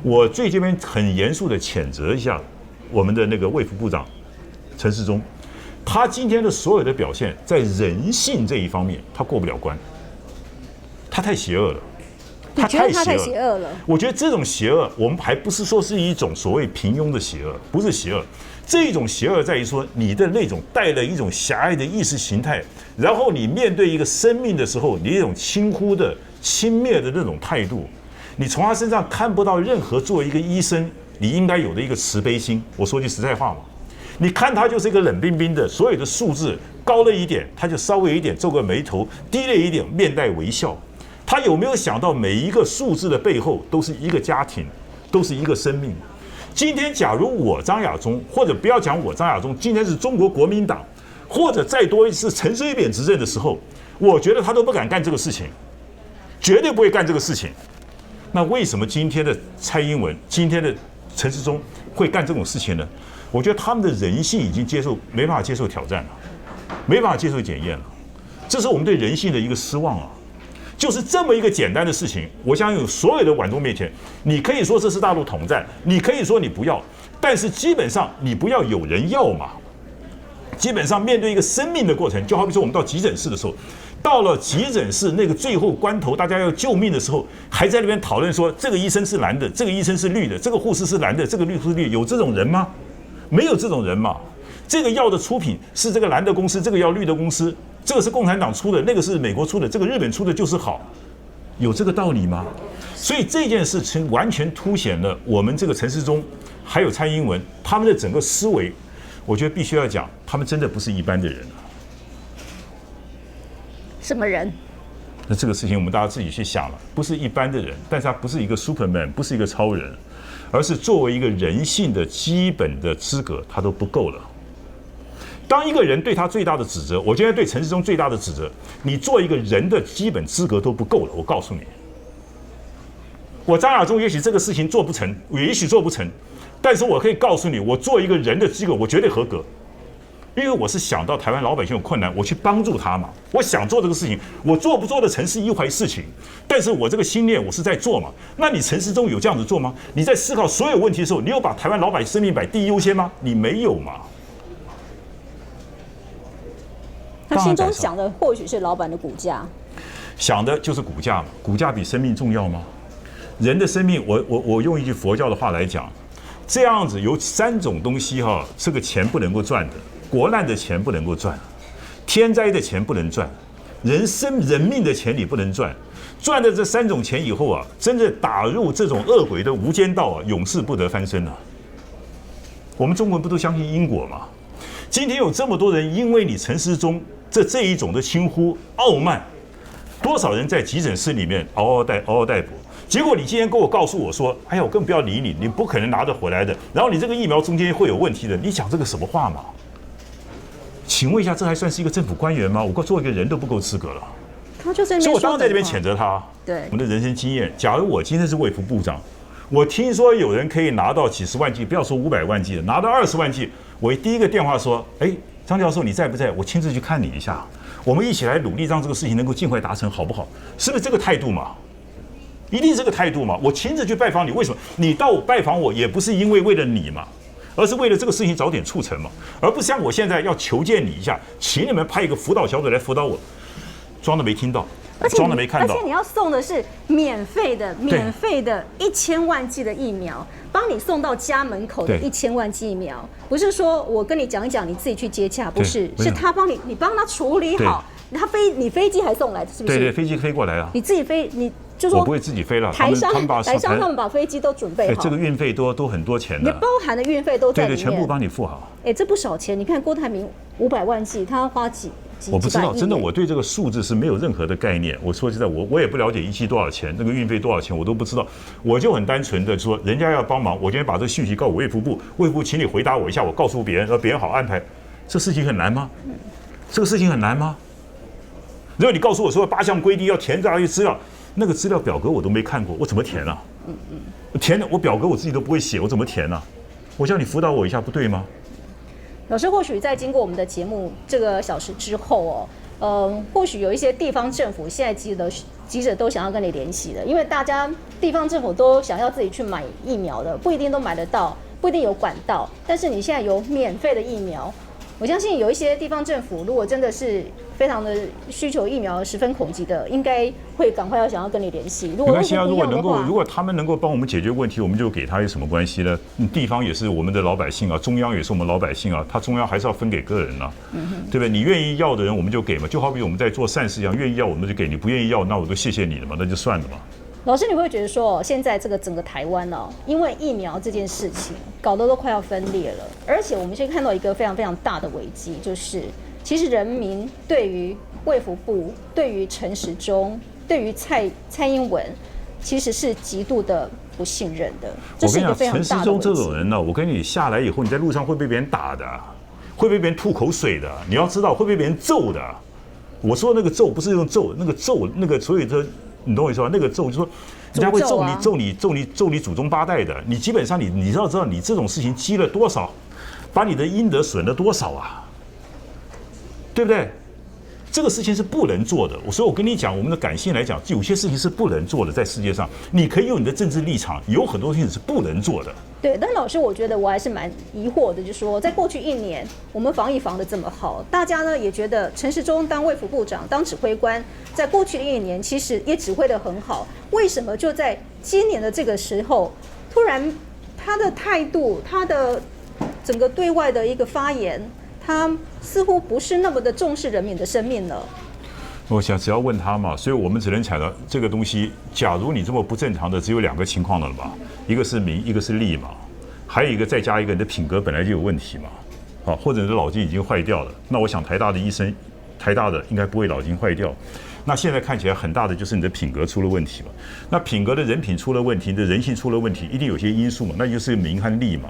我这边很严肃的谴责一下我们的那个卫福部长陈时中，他今天的所有的表现，在人性这一方面，他过不了关，他太邪恶了。你觉得他太邪恶了？我觉得这种邪恶，我们还不是说是一种所谓平庸的邪恶，不是邪恶。这一种邪恶在于说，你的那种带了一种狭隘的意识形态，然后你面对一个生命的时候，你那种轻忽的、轻蔑的那种态度，你从他身上看不到任何作为一个医生你应该有的一个慈悲心。我说句实在话嘛，你看他就是一个冷冰冰的，所有的数字高了一点，他就稍微一点皱个眉头，低了一点，面带微笑。他有没有想到每一个数字的背后都是一个家庭，都是一个生命？今天假如我张亚中，或者不要讲我张亚中，今天是中国国民党，或者再多一次陈水扁执政的时候，我觉得他都不敢干这个事情，绝对不会干这个事情。那为什么今天的蔡英文，今天的陈时中会干这种事情呢？我觉得他们的人性已经没办法接受挑战了，没办法接受检验了，这是我们对人性的一个失望啊。就是这么一个简单的事情，我相信所有的晚中面前，你可以说这是大陆统战，你可以说你不要，但是基本上你不要有人要嘛。基本上面对一个生命的过程，就好比说我们到急诊室的时候，到了急诊室那个最后关头，大家要救命的时候，还在那边讨论说这个医生是蓝的，这个医生是绿的，这个护士是蓝的，这个护士是绿的，有这种人吗？没有这种人嘛。这个药的出品是这个蓝的公司，这个药绿的公司，这个是共产党出的，那个是美国出的，这个日本出的就是好，有这个道理吗？所以这件事情完全凸显了我们这个陈时中还有蔡英文他们的整个思维，我觉得必须要讲，他们真的不是一般的人啊。什么人？那这个事情我们大家自己去想了，不是一般的人，但是他不是一个 Superman， 不是一个超人，而是作为一个人性的基本的资格，他都不够了。当一个人对他最大的指责，我今天对陈时中最大的指责，你做一个人的基本资格都不够了。我告诉你，我张亚中也许这个事情做不成，也许做不成，但是我可以告诉你，我做一个人的资格，我绝对合格。因为我是想到台湾老百姓有困难，我去帮助他嘛。我想做这个事情，我做不做得成是一回事情，但是我这个心念我是在做嘛。那你陈时中有这样子做吗？你在思考所有问题的时候，你有把台湾老百姓生命摆第一优先吗？你没有嘛。他心中想的或许是老板的股价，想的就是股价嘛。股价比生命重要吗？人的生命，我用一句佛教的话来讲，这样子有3种东西哈，这个钱不能够赚的，国难的钱不能够赚，天灾的钱不能赚，人命的钱你不能赚。赚了这3种钱以后啊，真正打入这种恶鬼的无间道啊，永世不得翻身啊。我们中国人不都相信因果吗？今天有这么多人因为你陈时中这一种的轻忽傲慢，多少人在急诊室里面嗷嗷待哺。结果你今天跟我告诉我说，哎呀，我根本不要理你，你不可能拿得回来的。然后你这个疫苗中间会有问题的，你讲这个什么话嘛？请问一下，这还算是一个政府官员吗？我做一个人都不够资格了。他就在那边说，所以我当然在这边谴责他。对，我们的人生经验，假如我今天是卫福部长，我听说有人可以拿到几十万剂，不要说500万剂，拿到20万剂，我第一个电话说，哎，张教授你在不在？我亲自去看你一下，我们一起来努力让这个事情能够尽快达成，好不好？是不是这个态度嘛？一定是这个态度嘛？我亲自去拜访你，为什么？你到拜访我也不是因为了你嘛，而是为了这个事情早点促成嘛，而不是像我现在要求见你一下，请你们派一个辅导小组来辅导我，装的没听到，装的没看到。而且你要送的是免费的1000万剂的疫苗，帮你送到家门口的1000万剂疫苗，不是说我跟你讲一讲，你自己去接洽，不是，是他帮你帮他处理好。你飞机还送来，是不是？对，飞机飞过来了。你自己飞，你就说我不会自己飞了。台商他们把飞机都准备好，这个运费都很多钱的，你包含的运费都在里面，对，全部帮你付好。这不少钱。你看郭台铭500万剂，他要花几我不知道，真的，我对这个数字是没有任何的概念。我说实在，我也不了解1剂多少钱，那个运费多少钱我都不知道。我就很单纯的说，人家要帮忙，我今天把这个讯息告诉卫福部，卫福部请你回答我一下，我告诉别人，让别人好安排。这事情很难吗？这个事情很难吗？如果你告诉我说8项规定要填这些资料，那个资料表格我都没看过，我怎么填啊？填的我表格我自己都不会写，我怎么填啊？我叫你辅导我一下，不对吗？老师，或许在经过我们的节目这个小时之后或许有一些地方政府现在急着都想要跟你联系的，因为大家地方政府都想要自己去买疫苗的，不一定都买得到，不一定有管道。但是你现在有免费的疫苗，我相信有一些地方政府如果真的是非常的需求疫苗十分恐急的，应该会赶快想要跟你联系。如果没关系啊，如果他们能够帮我们解决问题，我们就给他有什么关系呢？地方也是我们的老百姓啊，中央也是我们老百姓啊，他中央还是要分给个人啊，对不对？你愿意要的人我们就给嘛，就好比我们在做善事一样，愿意要我们就给你，不愿意要那我就谢谢你了嘛，那就算了嘛。老师，你会觉得说，现在这个整个台湾哦，因为疫苗这件事情搞得都快要分裂了，而且我们现在看到一个非常非常大的危机，就是其实人民对于卫福部、对于陈时中、对于蔡英文，其实是极度的不信任的。这是一个非常大的危机。陈时中这种人呢，我跟你下来以后，你在路上会被别人打的，会被别人吐口水的，你要知道会被别人揍的。我说那个揍不是用揍，那个揍那个，所以说。你懂我意思吧？那个咒就是说，人家会咒你祖宗八代的。你基本上你知道你这种事情积了多少，把你的阴德损了多少啊？对不对？这个事情是不能做的。所以我跟你讲，我们的感性来讲，有些事情是不能做的，在世界上，你可以有你的政治立场，有很多事情是不能做的。对，但老师，我觉得我还是蛮疑惑的，就是说，在过去1年，我们防疫防得这么好，大家呢也觉得陈时中当卫福部长、当指挥官，在过去的1年其实也指挥得很好，为什么就在今年的这个时候，突然他的态度、他的整个对外的一个发言，他似乎不是那么的重视人民的生命了？我想只要问他嘛，所以我们只能讲到这个东西。假如你这么不正常的，只有2个情况了吧？一个是名，一个是利嘛，还有一个再加一个你的品格本来就有问题嘛，啊，或者你的脑筋已经坏掉了。那我想台大的医生，台大的应该不会脑筋坏掉。那现在看起来很大的就是你的品格出了问题嘛。那品格的人品出了问题，你的人性出了问题，一定有些因素嘛，那就是名和利嘛。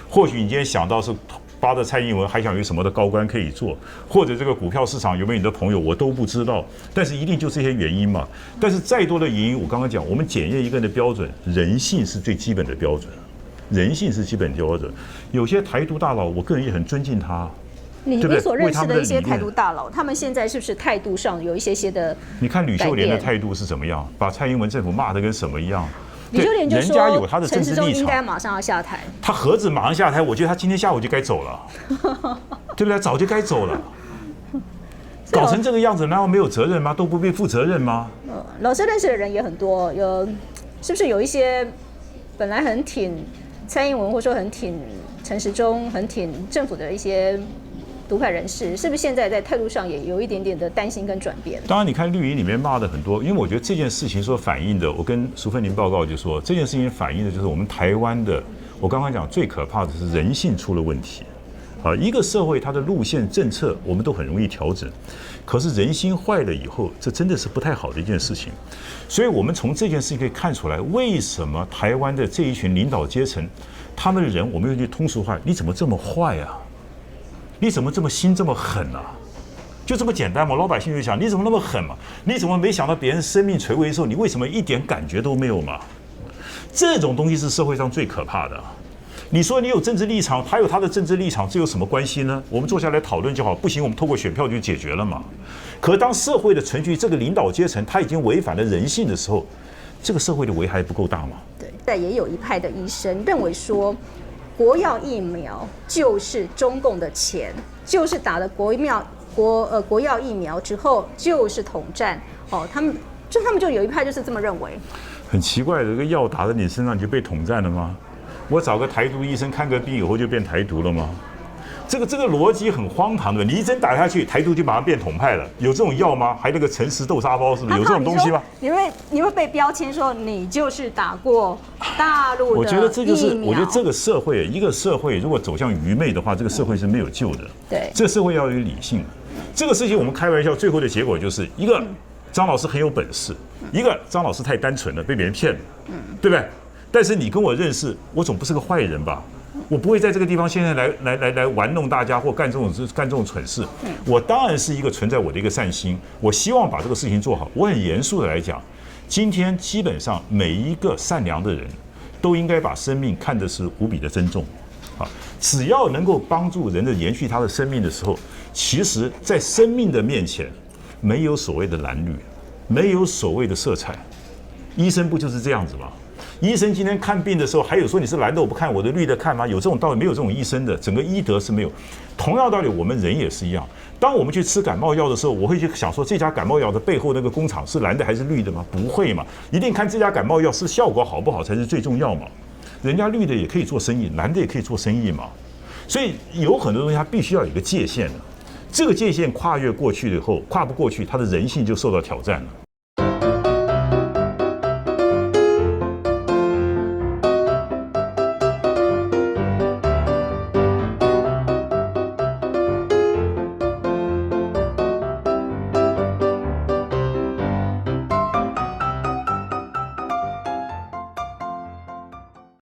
或许你今天想到是扒着蔡英文，还想有什么的高官可以做，或者这个股票市场有没有你的朋友，我都不知道。但是一定就这些原因嘛。但是再多的原因，我刚刚讲，我们检验一个人的标准，人性是最基本的标准，人性是基本标准。有些台独大佬，我个人也很尊敬他。你所认识的一些台独大佬，他们现在是不是态度上有一些的？你看吕秀莲的态度是怎么样？把蔡英文政府骂得跟什么一样？吕秀莲就说，人家有他的政治立场，陈时中应该马上要下台。他何止马上下台？我觉得他今天下午就该走了，对不对？早就该走了。搞成这个样子，难道没有责任吗？都不必负责任吗？老师认识的人也很多，是不是有一些本来很挺蔡英文，或者说很挺陈时中、很挺政府的一些独派人士，是不是现在在态度上也有一点点的担心跟转变？当然，你看绿营里面骂的很多，因为我觉得这件事情所反映的，我跟淑芬您报告就说，这件事情反映的就是我们台湾的，我刚刚讲最可怕的是人性出了问题。啊，一个社会它的路线政策我们都很容易调整，可是人心坏了以后，这真的是不太好的一件事情。所以我们从这件事情可以看出来，为什么台湾的这一群领导阶层，他们的人，我们用句通俗话，你怎么这么坏啊？你怎么这么心这么狠啊？就这么简单嘛？老百姓就想，你怎么那么狠嘛？你怎么没想到别人生命垂危的时候，你为什么一点感觉都没有嘛？这种东西是社会上最可怕的。你说你有政治立场，他有他的政治立场，这有什么关系呢？我们坐下来讨论就好，不行，我们透过选票就解决了嘛。可当社会的程序，这个领导阶层他已经违反了人性的时候，这个社会的危害不够大吗？对，但也有一派的医生认为说，国药疫苗就是中共的钱，就是打了国药疫苗之后就是统战哦，他们就有一派就是这么认为。很奇怪的，这个药打在你身上，你就被统战了吗？我找个台独医生看个病以后就变台独了吗？这个逻辑很荒唐的。你一针打下去，台独就马上变统派了，有这种药吗？还那个诚实豆沙包是不是有这种东西吗？你会被标签说你就是打过大陆的疫苗。我觉得这个社会，一个社会如果走向愚昧的话，这个社会是没有救的。对，这个社会要有理性。这个事情我们开玩笑，最后的结果就是一个张老师很有本事，一个张老师太单纯了，被别人骗了，对不对？但是你跟我认识，我总不是个坏人吧？我不会在这个地方现在来玩弄大家或干这种蠢事。我当然是一个存在我的一个善心，我希望把这个事情做好。我很严肃的来讲，今天基本上每一个善良的人都应该把生命看的是无比的珍重。啊，只要能够帮助人的延续他的生命的时候，其实在生命的面前，没有所谓的蓝绿，没有所谓的色彩，医生不就是这样子吗？医生今天看病的时候，还有说你是蓝的我不看，我的绿的看吗？有这种道理？没有这种医生的，整个医德是没有。同样道理，我们人也是一样。当我们去吃感冒药的时候，我会去想说，这家感冒药的背后那个工厂是蓝的还是绿的吗？不会嘛，一定看这家感冒药是效果好不好才是最重要嘛。人家绿的也可以做生意，蓝的也可以做生意嘛。所以有很多东西它必须要有一个界限的，这个界限跨越过去以后，跨不过去，它的人性就受到挑战了。